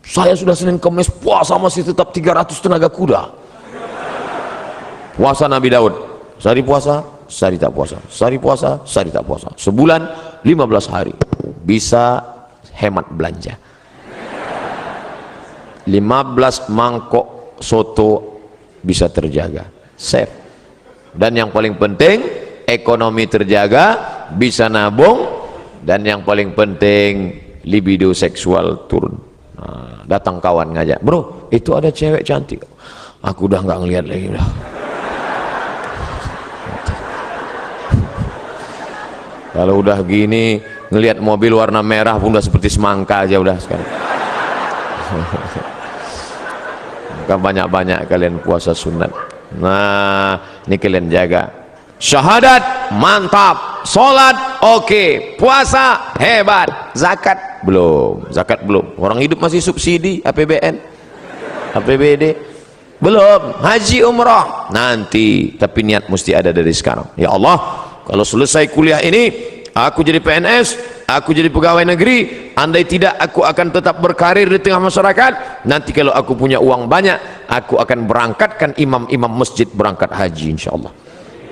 Saya sudah Senin, Kamis puasa masih tetap 300 tenaga kuda. Puasa Nabi Daud, sehari puasa, sehari tak puasa, sehari puasa, sehari tak puasa. Sebulan 15 hari, bisa hemat belanja. 15 mangkok soto bisa terjaga, save. Dan yang paling penting, ekonomi terjaga, bisa nabung. Dan yang paling penting, libido seksual turun. Nah, datang kawan ngajak, bro, itu ada cewek cantik. Aku udah nggak ngelihat lagi udah. Kalau udah gini, ngelihat mobil warna merah pun udah seperti semangka aja udah sekarang. Maka banyak-banyak kalian puasa sunat. Nah, ini kalian jaga. Syahadat mantap, sholat oke, puasa hebat, zakat belum, orang hidup masih subsidi, APBN, APBD belum, haji umrah nanti, tapi niat mesti ada dari sekarang. Ya Allah, kalau selesai kuliah ini aku jadi PNS, aku jadi pegawai negeri, andai tidak aku akan tetap berkarir di tengah masyarakat. Nanti kalau aku punya uang banyak, aku akan berangkatkan imam-imam masjid berangkat haji insyaallah.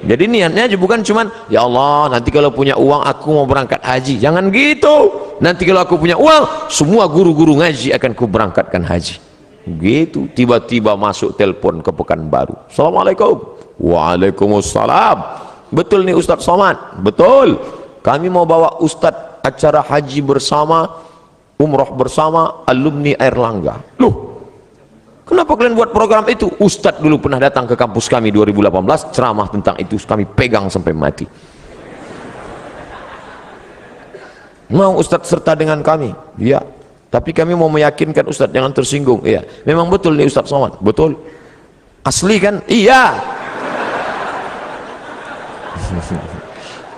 Jadi niatnya bukan cuman ya Allah nanti kalau punya uang aku mau berangkat haji, jangan gitu. Nanti kalau aku punya uang semua guru-guru ngaji akan ku berangkatkan haji. Gitu, tiba-tiba masuk telepon ke Pekanbaru. Assalamualaikum. Waalaikumsalam. Betul nih Ustadz Somad? Betul. Kami mau bawa Ustadz acara haji bersama, umroh bersama alumni Airlangga. Loh, kenapa kalian buat program itu? Ustadz dulu pernah datang ke kampus kami 2018, ceramah tentang itu, kami pegang sampai mati. Mau Ustadz serta dengan kami? Iya. Tapi kami mau meyakinkan Ustadz jangan tersinggung. Iya. Memang betul nih Ustadz Somad? Betul. Asli kan? Iya.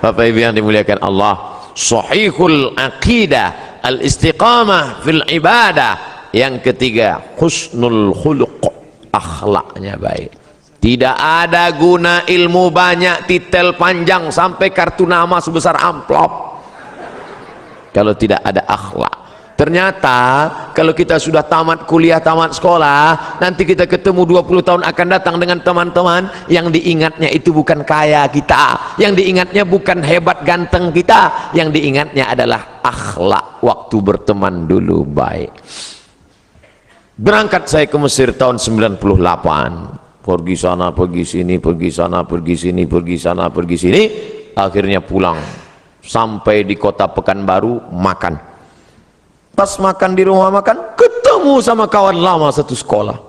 Bapak Ibu yang dimuliakan Allah, sahihul aqidah, al-istiqamah fil ibadah. Yang ketiga, husnul khuluq, akhlaknya baik. Tidak ada guna ilmu banyak, titel panjang sampai kartu nama sebesar amplop kalau tidak ada akhlak. Ternyata kalau kita sudah tamat kuliah, tamat sekolah, nanti kita ketemu 20 tahun akan datang dengan teman-teman yang diingatnya itu bukan kaya kita, yang diingatnya bukan hebat ganteng kita, yang diingatnya adalah akhlak waktu berteman dulu baik. Berangkat saya ke Mesir tahun 98, pergi sana pergi sini, pergi sana pergi sini, pergi sana pergi sini, akhirnya pulang sampai di kota Pekanbaru, makan. Pas makan di rumah makan, ketemu sama kawan lama satu sekolah.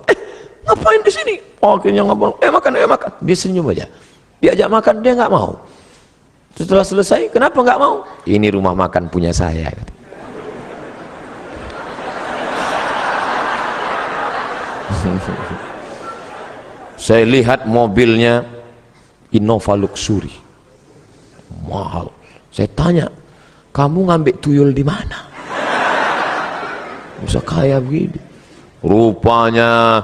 Ngapain di sini? Oh, akhirnya ngobrol. Makan, makan. Dia senyum aja. diajak makan dia nggak mau. Setelah selesai, kenapa nggak mau? Ini rumah makan punya saya. Saya lihat mobilnya Innova Luxury, mahal. Saya tanya, kamu ngambil tuyul di mana? Bisa kaya begini. Rupanya,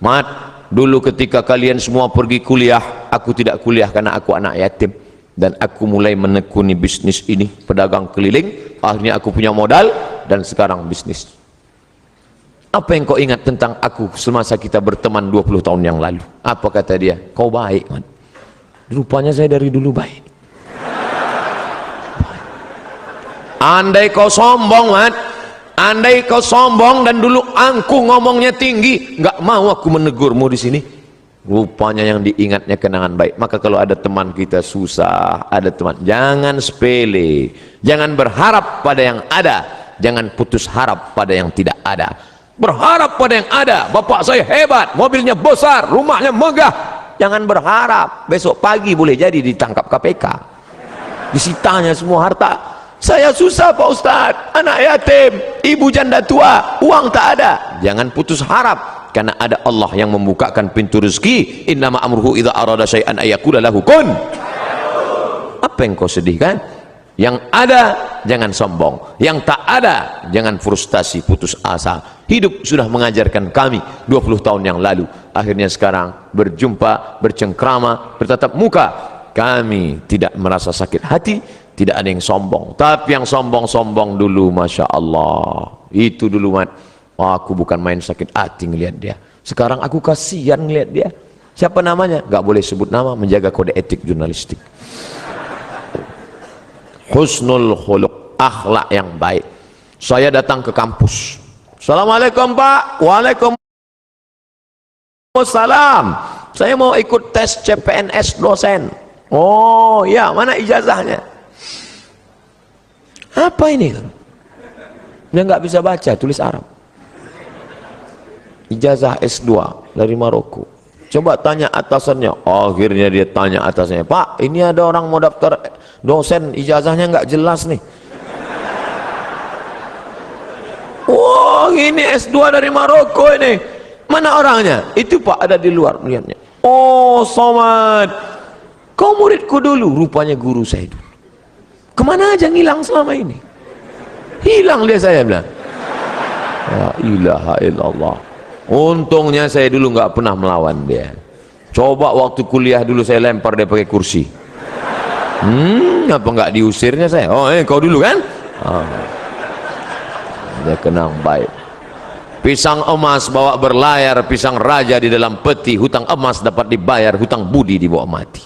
Mat, dulu ketika kalian semua pergi kuliah, aku tidak kuliah karena aku anak yatim. Dan aku mulai menekuni bisnis ini, pedagang keliling. Akhirnya aku punya modal dan sekarang bisnis. Apa yang kau ingat tentang aku semasa kita berteman 20 tahun yang lalu? Apa kata dia? Kau baik, man. Rupanya saya dari dulu baik. Andai kau sombong, man. Andai kau sombong dan dulu aku ngomongnya tinggi, nggak mau aku menegurmu di sini. Rupanya yang diingatnya kenangan baik. Maka kalau ada teman kita susah, ada teman, jangan sepele, jangan berharap pada yang ada, jangan putus harap pada yang tidak ada. Berharap pada yang ada. Bapak saya hebat, mobilnya besar, rumahnya megah. Jangan berharap besok pagi boleh jadi ditangkap KPK, disitanya semua harta. Saya susah Pak Ustadz, anak yatim, ibu janda tua, uang tak ada. Jangan putus harap, karena ada Allah yang membukakan pintu rezeki. Innama amruhu idza arada syai'an ayyaqula lahu kun. Apa yang kau sedihkan? Yang ada jangan sombong, yang tak ada jangan frustasi, putus asa. Hidup sudah mengajarkan kami 20 tahun yang lalu. Akhirnya sekarang berjumpa, bercengkrama, bertatap muka, kami tidak merasa sakit hati, tidak ada yang sombong. Tapi yang sombong-sombong dulu, Masya Allah, itu dulu, Mat. Aku bukan main sakit hati ngelihat dia. Sekarang aku kasihan ngelihat dia. Siapa namanya? Gak boleh sebut nama, menjaga kode etik jurnalistik. Husnul khuluq, akhlak yang baik. Saya datang ke kampus. Assalamualaikum Pak. Waalaikumsalam. Saya mau ikut tes CPNS dosen. Oh ya, mana ijazahnya? Apa ini? Dia nggak bisa baca, tulis Arab. Ijazah S2 dari Maroko. Coba tanya atasannya. Akhirnya dia tanya atasannya, Pak, ini ada orang mau daftar dosen, ijazahnya nggak jelas nih. Oh, ini S2 dari Maroko ini. Mana orangnya? Itu Pak, ada di luar melihatnya. Oh, Somad, kau muridku dulu. Rupanya guru saya dulu. Kemana aja ngilang selama ini? Hilang dia, saya bilang. La ilaha illallah. Untungnya saya dulu nggak pernah melawan dia. Coba waktu kuliah dulu saya lempar dia pakai kursi. Apa nggak diusirnya saya? Oh, kau dulu kan? Oh. Dia kenang baik. Pisang emas bawa berlayar, pisang raja di dalam peti. Hutang emas dapat dibayar, hutang budi dibawa mati.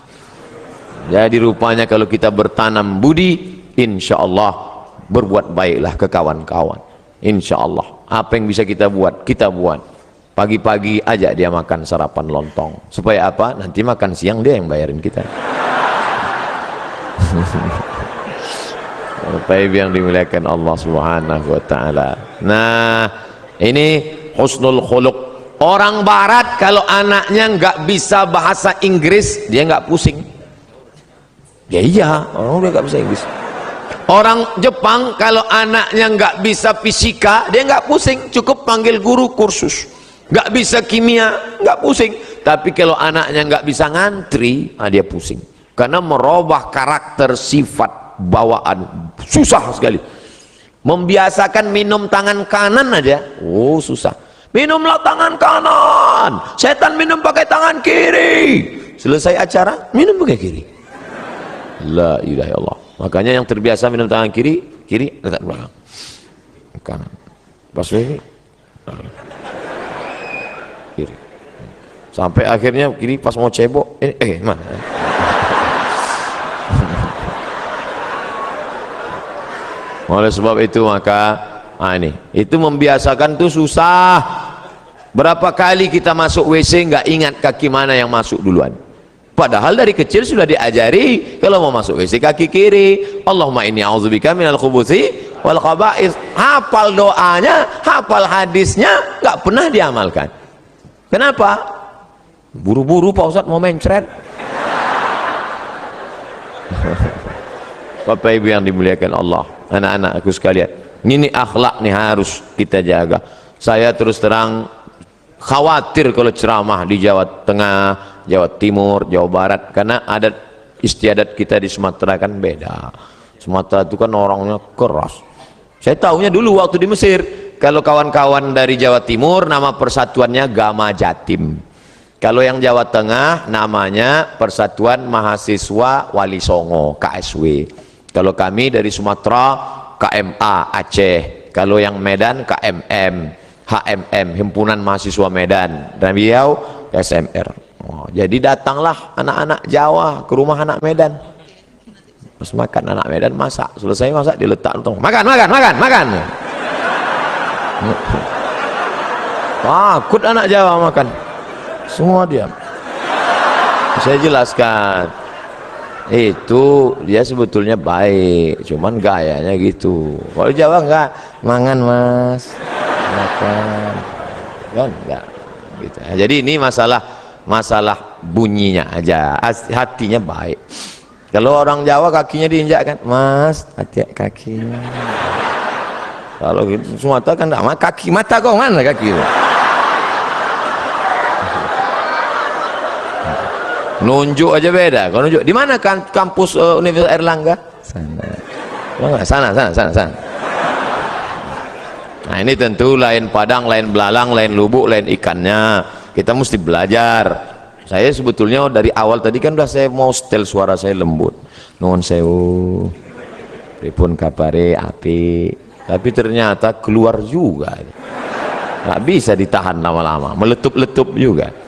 Jadi rupanya kalau kita bertanam budi, insya Allah berbuat baiklah ke kawan-kawan. Insya Allah apa yang bisa kita buat, kita buat. Pagi-pagi ajak dia makan sarapan lontong. Supaya apa? Nanti makan siang dia yang bayarin kita. Bapak yang dimuliakan Allah Subhanahu wa taala. Nah, ini husnul khuluq. Orang barat kalau anaknya nggak bisa bahasa Inggris, dia nggak pusing. Ya iya, orang udah nggak bisa Inggris. Orang Jepang kalau anaknya nggak bisa fisika, dia nggak pusing, cukup panggil guru kursus. Nggak bisa kimia, nggak pusing. Tapi kalau anaknya nggak bisa ngantri, dia pusing. Karena merubah karakter, sifat, bawaan, susah sekali. Membiasakan minum tangan kanan aja, oh susah. Minumlah tangan kanan, setan minum pakai tangan kiri. Selesai acara, minum pakai kiri. La ilaha illallah. Makanya yang terbiasa minum tangan kiri, kiri letak belakang, kanan. Pas ini kiri. Sampai akhirnya kiri pas mau cebok, mana? Oleh sebab itu maka ini itu membiasakan tuh susah. Berapa kali kita masuk WC nggak ingat kaki mana yang masuk duluan. Padahal dari kecil sudah diajari kalau mau masuk WC kaki kiri. Allahumma inni a'udzubika minal khubuthi wal khaba'ith. Hafal doanya, hafal hadisnya, nggak pernah diamalkan. Kenapa? Buru-buru Pak Ustadz mau mencret. Bapak Ibu yang dimuliakan Allah, anak-anak aku sekalian, ini akhlak nih harus kita jaga. Saya terus terang khawatir kalau ceramah di Jawa Tengah, Jawa Timur, Jawa Barat, karena adat istiadat kita di Sumatera kan beda. Sumatera itu kan orangnya keras. Saya tahunya dulu waktu di Mesir, kalau kawan-kawan dari Jawa Timur nama persatuannya Gama Jatim. Kalau yang Jawa Tengah namanya Persatuan Mahasiswa Wali Songo, KSW. Kalau kami dari Sumatera KMA Aceh. Kalau yang Medan KMM, HMM, Himpunan Mahasiswa Medan. Dan beliau SMR. Oh, jadi datanglah anak-anak Jawa ke rumah anak Medan. Pas makan anak Medan masak, selesai masak diletak untung. Makan. Takut anak Jawa makan. Semua diam. Saya jelaskan, itu dia sebetulnya baik, cuman gayanya gitu. Kalau Jawa enggak, mangan mas, makan, kan enggak gitu. Jadi ini masalah bunyinya aja, hatinya baik. Kalau orang Jawa kakinya diinjak kan, mas, hati kakinya. Kalau gitu Sumatera kan enggak, kaki mata kok mana kaki? Nunjuk aja beda. Kalau nunjuk di mana kan kampus Universitas Airlangga? Sana. Nah ini tentu lain padang, lain belalang, lain lubuk, lain ikannya. Kita mesti belajar. Saya sebetulnya dari awal tadi kan udah saya mau setel suara saya lembut. Nuwun sewu. Pripun kabare api. Tapi ternyata keluar juga. Nggak bisa ditahan lama-lama, meletup-letup juga.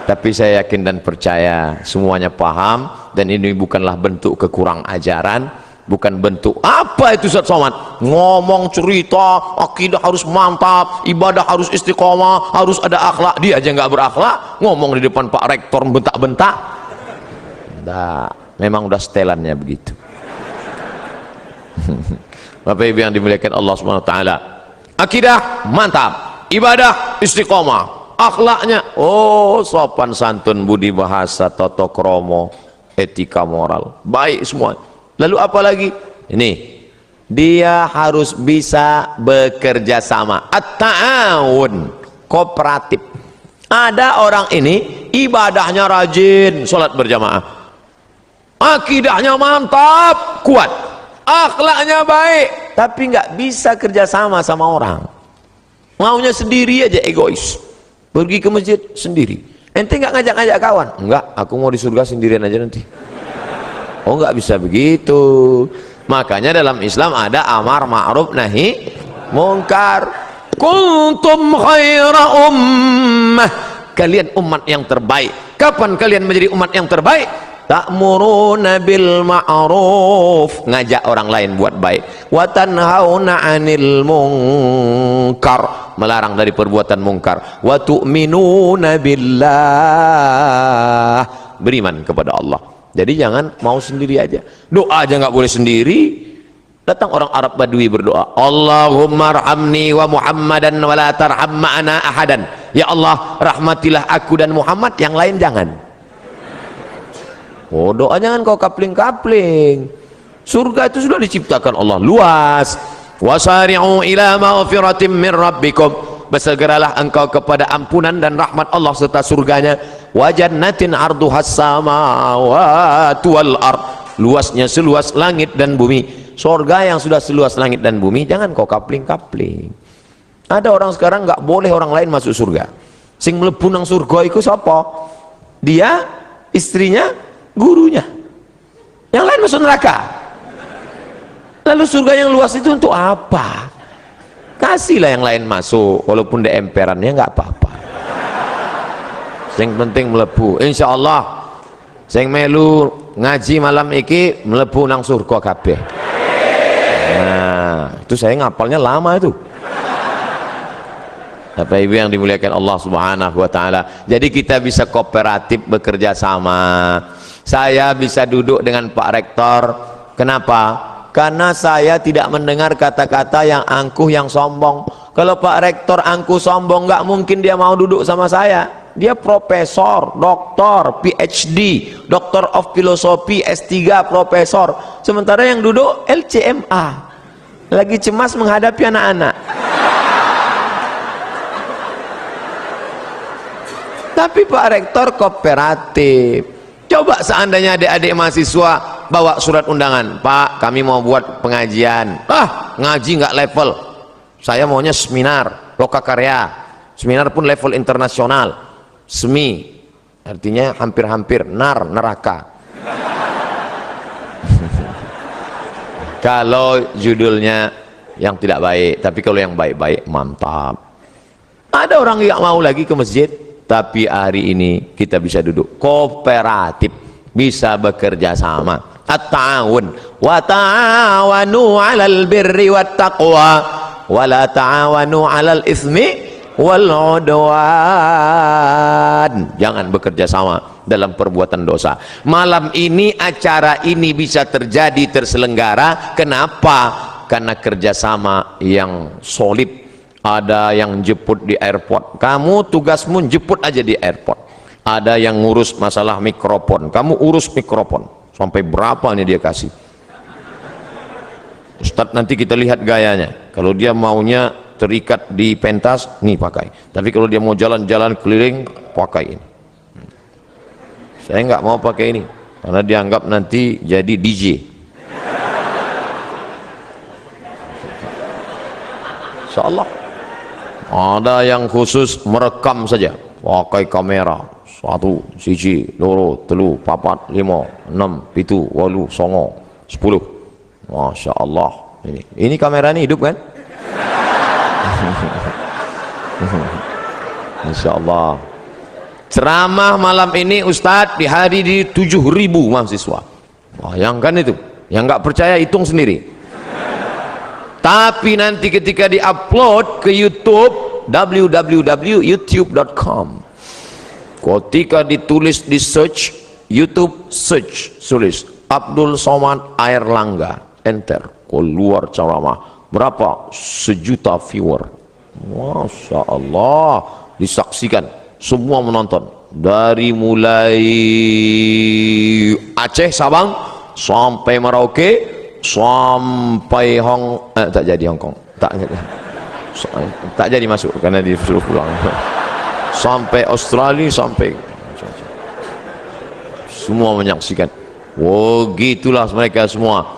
Tapi saya yakin dan percaya semuanya paham, dan ini bukanlah bentuk kekurang ajaran, bukan bentuk apa itu Ustaz Somad ngomong cerita akidah harus mantap, ibadah harus istiqomah, harus ada akhlak. Dia aja nggak berakhlak, ngomong di depan Pak Rektor bentak-bentak. Nah, memang udah setelannya begitu. Bapak Ibu yang dimuliakan Allah Subhanahu wa taala, akidah mantap, ibadah istiqomah, akhlaknya sopan santun, budi bahasa, tata krama, etika moral baik semua. Lalu apa lagi? Ini dia harus bisa bekerja sama, at-ta'awun, kooperatif. Ada orang ini ibadahnya rajin, sholat berjamaah, akidahnya mantap, kuat, akhlaknya baik, tapi nggak bisa kerja sama sama orang, maunya sendiri aja, egois. Pergi ke masjid sendiri. Ente nggak ngajak-ngajak kawan? Enggak, aku mau di surga sendirian aja nanti. Oh, nggak bisa begitu. Makanya dalam Islam ada amar ma'ruf nahi mungkar. Kuntum khaira ummah. Kalian umat yang terbaik. Kapan kalian menjadi umat yang terbaik? Ta'muruna bil ma'ruf, ngajak orang lain buat baik, wa tanhauna 'anil munkar, melarang dari perbuatan mungkar, wa tu'minuna billah, beriman kepada Allah. Jadi jangan mau sendiri aja. Doa aja nggak boleh sendiri. Datang orang Arab Badui berdoa, Allahumma arhamni wa Muhammadan wa la tarham ma'ana ahadan. Ya Allah, rahmatilah aku dan Muhammad, yang lain jangan. Oh, doa jangan kau kapling-kapling. Surga itu sudah diciptakan Allah luas. Wasari'u ila maghfiratin min rabbikum, bersegeralah engkau kepada ampunan dan rahmat Allah serta surganya. Wa jannatin arduhas samawati wal ard, luasnya seluas langit dan bumi. Surga yang sudah seluas langit dan bumi, jangan kau kapling-kapling. Ada orang sekarang nggak boleh orang lain masuk surga. Sing mlebu nang surga iku sapa? Dia, istrinya, gurunya. Yang lain masuk neraka. Lalu surga yang luas itu untuk apa? Kasihlah yang lain masuk, walaupun di emperannya nggak apa-apa. Yang penting melebu. Insya Allah sing melu ngaji malam iki melebu nang surga kabeh. Nah, itu saya ngapalnya lama itu. Bapak Ibu yang dimuliakan Allah Subhanahu wa taala. Jadi kita bisa kooperatif, bekerja sama. Saya bisa duduk dengan Pak Rektor. Kenapa? Karena saya tidak mendengar kata-kata yang angkuh, yang sombong. Kalau Pak Rektor angkuh sombong, nggak mungkin dia mau duduk sama saya. Dia profesor, doktor, PhD, Doctor of Philosophy, S3, profesor. Sementara yang duduk LCMA, lagi cemas menghadapi anak-anak. Tapi Pak Rektor kooperatif. Coba seandainya adik-adik mahasiswa bawa surat undangan, Pak, kami mau buat pengajian. Ngaji nggak level, saya maunya seminar, lokakarya. Seminar pun level internasional. Semi artinya hampir-hampir, neraka. Kalau judulnya yang tidak baik, tapi kalau yang baik-baik mantap. Ada orang yang mau lagi ke masjid, tapi hari ini kita bisa duduk kooperatif, bisa bekerja sama. At-ta'awun wa ta'awanu 'alal birri wat taqwa wa la ta'awanu 'alal itsmi wal 'udwan. Jangan bekerja sama dalam perbuatan dosa. Malam ini acara ini bisa terjadi, terselenggara. Kenapa? Karena kerjasama yang solid. Ada yang jemput di airport, kamu tugasmu jemput aja di airport. Ada yang ngurus masalah mikrofon, kamu urus mikrofon. Sampai berapa nih dia kasih? Ustadz nanti kita lihat gayanya. Kalau dia maunya terikat di pentas, nih pakai. Tapi kalau dia mau jalan-jalan keliling, pakai ini. Saya nggak mau pakai ini, karena dianggap nanti jadi DJ. Insyaallah. Ada yang khusus merekam saja, pakai kamera 1, 1, 2, 3, 4, 5, 6, 7, 8, 9, 10. Masya Allah. Ini kamera ini hidup kan? Insya Allah. Ceramah malam ini Ustadz dihadiri 7.000 mahasiswa. Bayangkan itu. Yang nggak percaya hitung sendiri. Tapi nanti ketika diupload ke YouTube, www.youtube.com, ketika ditulis di search YouTube, search tulis Abdul Somad Airlangga, enter, keluar ceramah. Berapa? 1 juta viewer. Masya Allah, disaksikan, semua menonton. Dari mulai Aceh, Sabang, sampai Merauke, sampai tak jadi Hong Kong, tak jadi masuk karena disuruh pulang. Sampai Australia, sampai semua menyaksikan. Oh, gitulah mereka semua.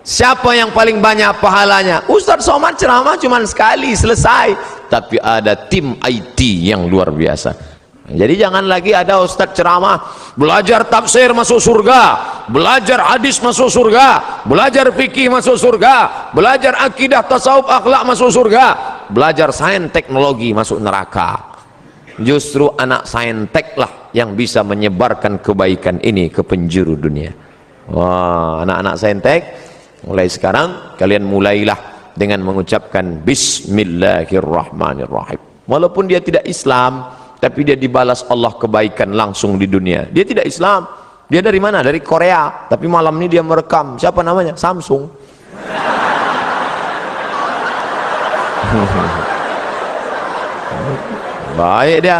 Siapa yang paling banyak pahalanya? Ustadz Somad ceramah cuma sekali selesai, tapi ada tim IT yang luar biasa. Jadi jangan lagi ada ustadz ceramah, belajar tafsir masuk surga, belajar hadis masuk surga, belajar fikih masuk surga, belajar akidah tasawuf akhlak masuk surga, belajar sains teknologi masuk neraka. Justru anak saintek lah yang bisa menyebarkan kebaikan ini ke penjuru dunia. Wah, anak-anak saintek, mulai sekarang kalian mulailah dengan mengucapkan Bismillahirrahmanirrahim. Walaupun dia tidak Islam, tapi dia dibalas Allah kebaikan langsung di dunia. Dia tidak Islam, dia dari mana? Dari Korea, tapi malam ini dia merekam. Siapa namanya? Samsung. Baik dia.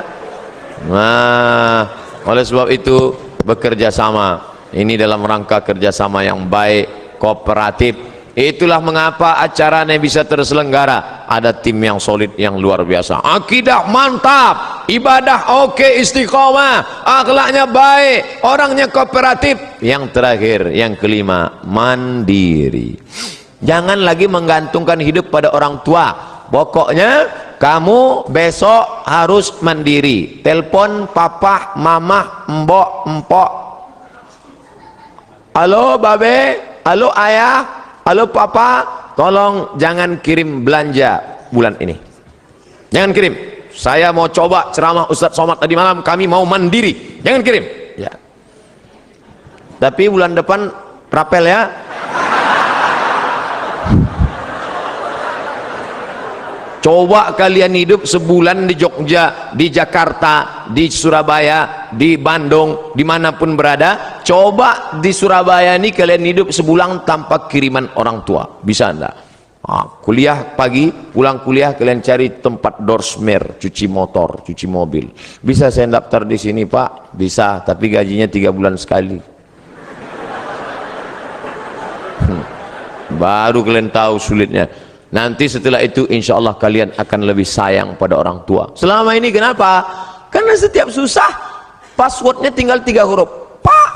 Nah, oleh sebab itu bekerja sama ini dalam rangka kerjasama yang baik, kooperatif. Itulah mengapa acaranya bisa terselenggara. Ada tim yang solid, yang luar biasa. Akidah mantap, ibadah oke, istiqomah, akhlaknya baik, orangnya kooperatif. Yang terakhir, yang kelima, mandiri. Jangan lagi menggantungkan hidup pada orang tua. Pokoknya kamu besok harus mandiri. Telepon papa, mama, mbok, empok. Halo babe, halo ayah, halo papa, tolong jangan kirim belanja bulan ini. Jangan kirim. Saya mau coba ceramah Ustadz Somad tadi malam, kami mau mandiri. Jangan kirim. Ya. Tapi bulan depan rapel ya. Coba kalian hidup sebulan di Jogja, di Jakarta, di Surabaya, di Bandung, dimanapun berada. Coba di Surabaya ini kalian hidup sebulan tanpa kiriman orang tua. Bisa enggak? Kuliah pagi, pulang kuliah kalian cari tempat dorsmer, cuci motor, cuci mobil. Bisa saya daftar di sini Pak? Bisa, tapi gajinya 3 bulan sekali. Baru kalian tahu sulitnya. Nanti setelah itu insya Allah kalian akan lebih sayang pada orang tua. Selama ini kenapa? Karena setiap susah passwordnya tinggal 3 huruf. Pak,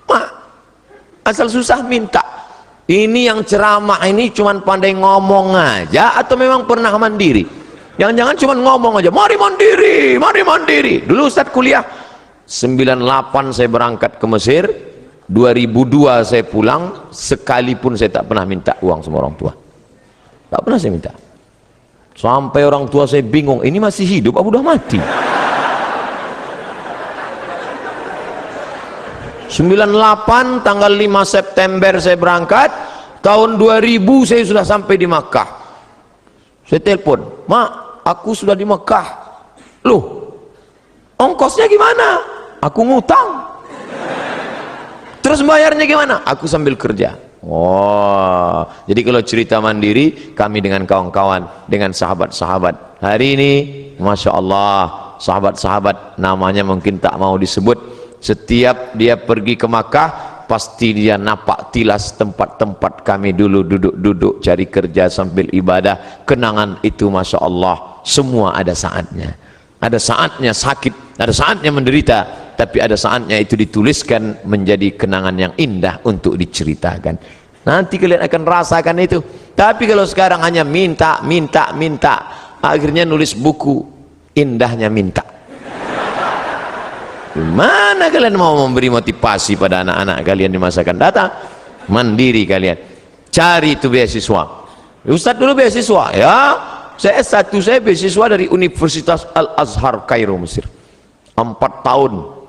mak, asal susah minta. Ini yang ceramah ini cuman pandai ngomong aja atau memang pernah mandiri? Jangan-jangan cuman ngomong aja, mari mandiri, mari mandiri. Dulu Ustaz kuliah 98 saya berangkat ke Mesir, 2002 saya pulang, sekalipun saya tak pernah minta uang sama orang tua. Tak pernah saya minta. Sampai orang tua saya bingung, ini masih hidup apa udah mati? 98 tanggal 5 September saya berangkat, tahun 2000 saya sudah sampai di Makkah. Saya telepon, Mak, aku sudah di Makkah. Loh, ongkosnya gimana? Aku ngutang. Terus bayarnya gimana? Aku sambil kerja. Oh, jadi kalau cerita mandiri, kami dengan kawan-kawan, dengan sahabat-sahabat. Hari ini, Masya Allah, sahabat-sahabat namanya mungkin tak mau disebut. Setiap dia pergi ke Makkah, pasti dia napak tilas tempat-tempat kami dulu duduk-duduk cari kerja sambil ibadah. Kenangan itu Masya Allah, semua ada saatnya. Ada saatnya sakit, ada saatnya menderita, tapi ada saatnya itu dituliskan menjadi kenangan yang indah untuk diceritakan. Nanti kalian akan rasakan itu. Tapi kalau sekarang hanya minta, minta, minta, akhirnya nulis buku indahnya minta. Gimana kalian mau memberi motivasi pada anak-anak kalian di masa akan datang? Mandiri kalian, cari itu beasiswa. Ustaz dulu beasiswa ya, saya S1 saya beasiswa dari Universitas Al-Azhar Kairo Mesir, 4 tahun